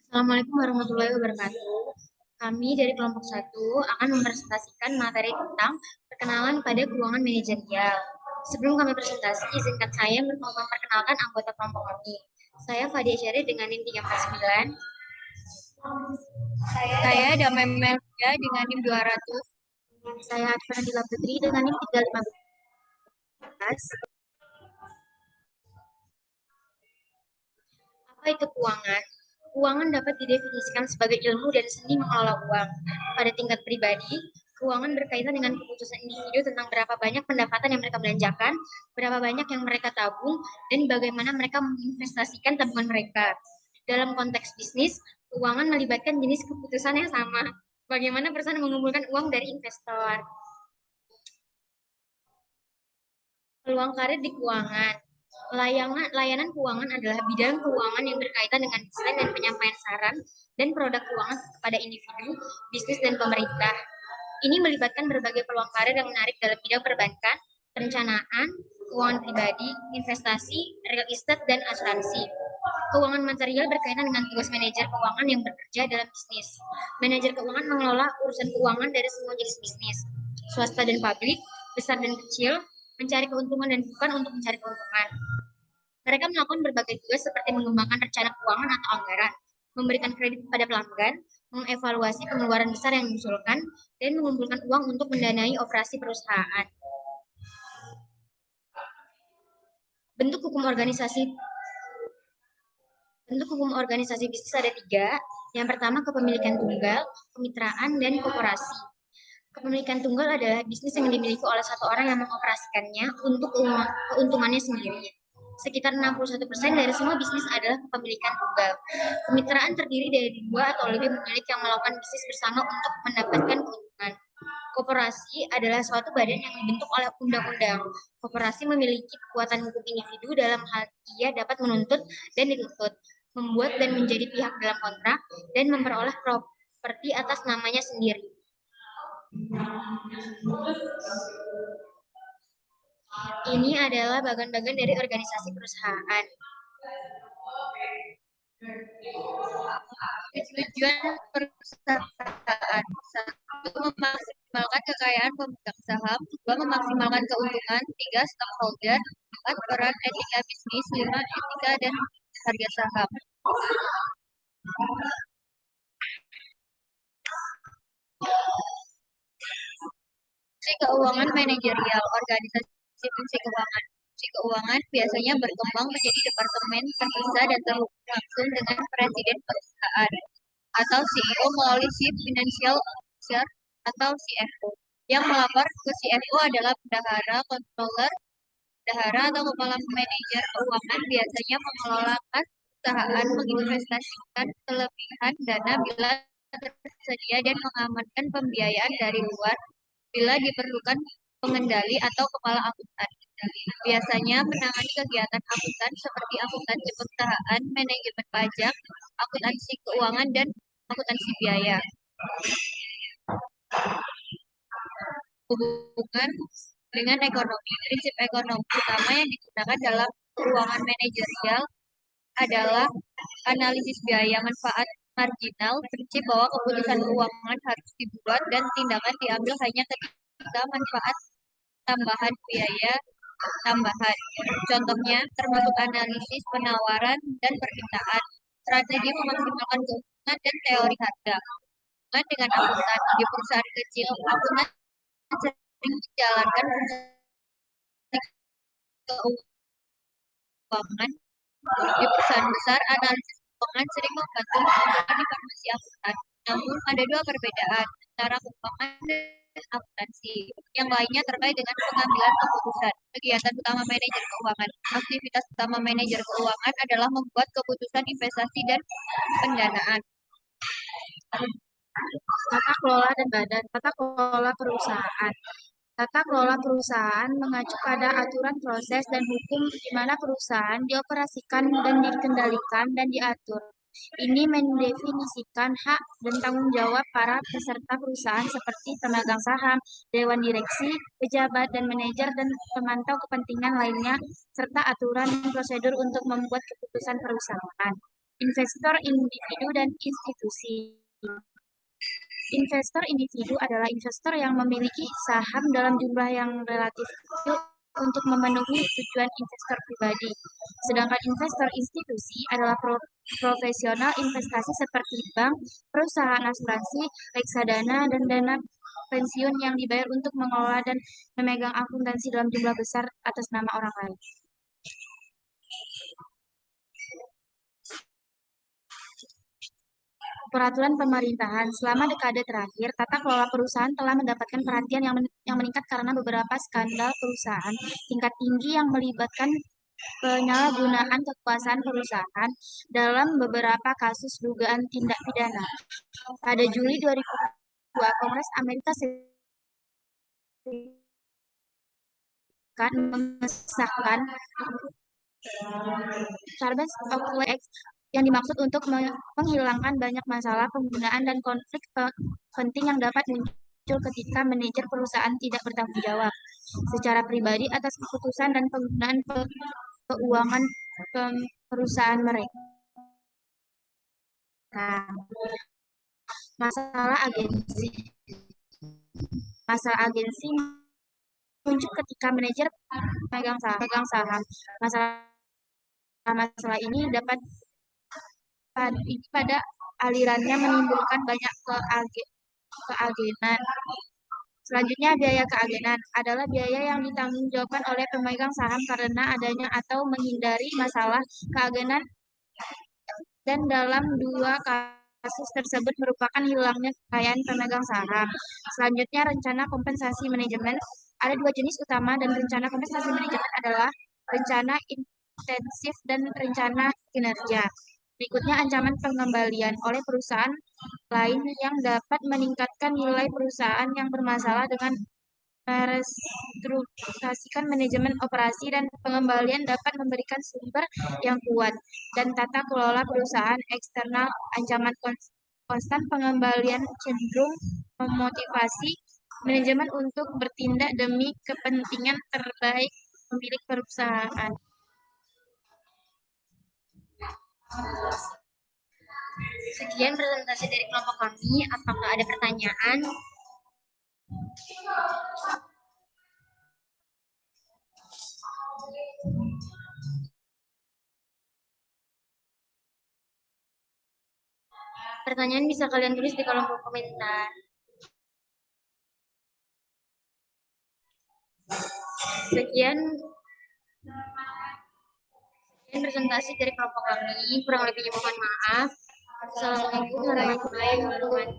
Assalamualaikum warahmatullahi wabarakatuh. Kami dari kelompok satu akan mempresentasikan materi tentang perkenalan pada keuangan manajerial. Sebelum kami presentasi, izinkan saya memperkenalkan anggota kelompok kami. Saya Fadia Syarif dengan NIM 349. Saya Damai Melda dengan NIM 200. Saya Advanadila Putri dengan NIM 315. Apa itu keuangan? Keuangan dapat didefinisikan sebagai ilmu dan seni mengelola uang. Pada tingkat pribadi, keuangan berkaitan dengan keputusan individu tentang berapa banyak pendapatan yang mereka belanjakan, berapa banyak yang mereka tabung, dan bagaimana mereka menginvestasikan tabungan mereka. Dalam konteks bisnis, keuangan melibatkan jenis keputusan yang sama. Bagaimana perusahaan mengumpulkan uang dari investor. Peluang karir di keuangan. Layanan keuangan adalah bidang keuangan yang berkaitan dengan desain dan penyampaian saran dan produk keuangan kepada individu, bisnis, dan pemerintah. Ini melibatkan berbagai peluang karir yang menarik dalam bidang perbankan, perencanaan, keuangan pribadi, investasi, real estate, dan asuransi. Keuangan material berkaitan dengan tugas manajer keuangan yang bekerja dalam bisnis. Manajer keuangan mengelola urusan keuangan dari semua jenis bisnis, swasta dan publik, besar dan kecil, mencari keuntungan dan bukan untuk mencari keuntungan. Mereka melakukan berbagai tugas seperti mengembangkan rencana keuangan atau anggaran, memberikan kredit kepada pelanggan, mengevaluasi pengeluaran besar yang diusulkan, dan mengumpulkan uang untuk mendanai operasi perusahaan. Bentuk hukum organisasi Bentuk hukum organisasi bisnis ada 3. Yang pertama, kepemilikan tunggal, kemitraan, dan koperasi. Kepemilikan tunggal adalah bisnis yang dimiliki oleh satu orang yang mengoperasikannya untuk keuntungannya sendiri. Sekitar 61% dari semua bisnis adalah kepemilikan tunggal. Kemitraan terdiri dari 2 atau lebih pemilik yang melakukan bisnis bersama untuk mendapatkan keuntungan. Koperasi adalah suatu badan yang dibentuk oleh undang-undang. Koperasi memiliki kekuatan hukum individu dalam hal ia dapat menuntut dan dituntut, membuat dan menjadi pihak dalam kontrak, dan memperoleh properti atas namanya sendiri. Ini adalah bagian-bagian dari organisasi perusahaan. Tujuan perusahaan: 1. Memaksimalkan kekayaan pemegang saham. 2. Memaksimalkan keuntungan. 3. Stockholder. 4. Peran etika bisnis. 5. Etika dan harga saham. Fungsi keuangan manajerial. Organisasi fungsi keuangan. Fungsi keuangan biasanya berkembang menjadi departemen terpisah dan terhubung langsung dengan presiden perusahaan atau CEO melalui Chief Financial Officer atau CFO. Yang melapor ke CFO adalah bendahara, controller, bendahara atau kepala manajer keuangan biasanya mengelolakan perusahaan, menginvestasikan kelebihan dana bila tersedia dan mengamankan pembiayaan dari luar bila diperlukan pengendali atau kepala akuntan. Biasanya menangani kegiatan akuntan seperti akuntansi perusahaan, manajemen pajak, akuntansi keuangan, dan akuntansi biaya. Hubungan dengan ekonomi. Prinsip ekonomi utama yang digunakan dalam keuangan manajerial adalah analisis biaya manfaat marginal, prinsip bahwa keputusan keuangan harus dibuat dan tindakan diambil hanya ketika manfaat tambahan biaya tambahan. Contohnya termasuk analisis penawaran dan permintaan, strategi memaksimalkan keuntungan, dan teori harga. Hubungan dengan akuntan di perusahaan kecil, akuntan sering menjalankan fungsi keuangan. Di perusahaan besar, analisis keuangan sering membantu menemukan informasi akuntan. Namun, ada 2 perbedaan antara keuangan dan akuntansi. Yang lainnya terkait dengan pengambilan keputusan. Kegiatan utama manajer keuangan. Aktivitas utama manajer keuangan adalah membuat keputusan investasi dan pendanaan. Tata kelola dan badan. Tata kelola perusahaan. Tata kelola perusahaan mengacu pada aturan proses dan hukum di mana perusahaan dioperasikan dan dikendalikan dan diatur. Ini mendefinisikan hak dan tanggung jawab para peserta perusahaan seperti pemegang saham, dewan direksi, pejabat dan manajer dan pemantau kepentingan lainnya, serta aturan dan prosedur untuk membuat keputusan perusahaan. Investor individu dan institusi. Investor individu adalah investor yang memiliki saham dalam jumlah yang relatif kecil untuk memenuhi tujuan investor pribadi. Sedangkan investor institusi adalah profesional investasi seperti bank, perusahaan asuransi, reksadana, dan dana pensiun yang dibayar untuk mengelola dan memegang akuntansi dalam jumlah besar atas nama orang lain. Peraturan pemerintahan selama dekade terakhir, tata kelola perusahaan telah mendapatkan perhatian yang meningkat karena beberapa skandal perusahaan tingkat tinggi yang melibatkan penyalahgunaan kekuasaan perusahaan dalam beberapa kasus dugaan tindak pidana. Pada Juli 2002, Kongres Amerika Serikat mengesahkan Sarbanes-Oxley Act yang dimaksud untuk menghilangkan banyak masalah penggunaan dan konflik penting yang dapat muncul ketika manajer perusahaan tidak bertanggung jawab secara pribadi atas keputusan dan penggunaan keuangan perusahaan mereka. Masalah agensi muncul ketika manajer memegang saham. Masalah ini dapat pada alirannya menimbulkan banyak keagenan. Selanjutnya, biaya keagenan adalah biaya yang ditanggungjawabkan oleh pemegang saham karena adanya atau menghindari masalah keagenan, dan dalam dua kasus tersebut merupakan hilangnya kekayaan pemegang saham. Selanjutnya, rencana kompensasi manajemen. Ada dua jenis utama, dan rencana kompensasi manajemen adalah rencana intensif dan rencana kinerja. Berikutnya, ancaman pengembalian oleh perusahaan lain yang dapat meningkatkan nilai perusahaan yang bermasalah dengan merestrukturasikan manajemen operasi, dan pengembalian dapat memberikan sumber yang kuat dan tata kelola perusahaan eksternal. Ancaman konstan pengembalian cenderung memotivasi manajemen untuk bertindak demi kepentingan terbaik pemilik perusahaan. Sekian presentasi dari kelompok kami. Apakah ada pertanyaan? Pertanyaan bisa kalian tulis di kolom komentar. Sekian presentasi dari kelompok kami. Kurang lebihnya mohon maaf. Assalamualaikum warahmatullahi wabarakatuh.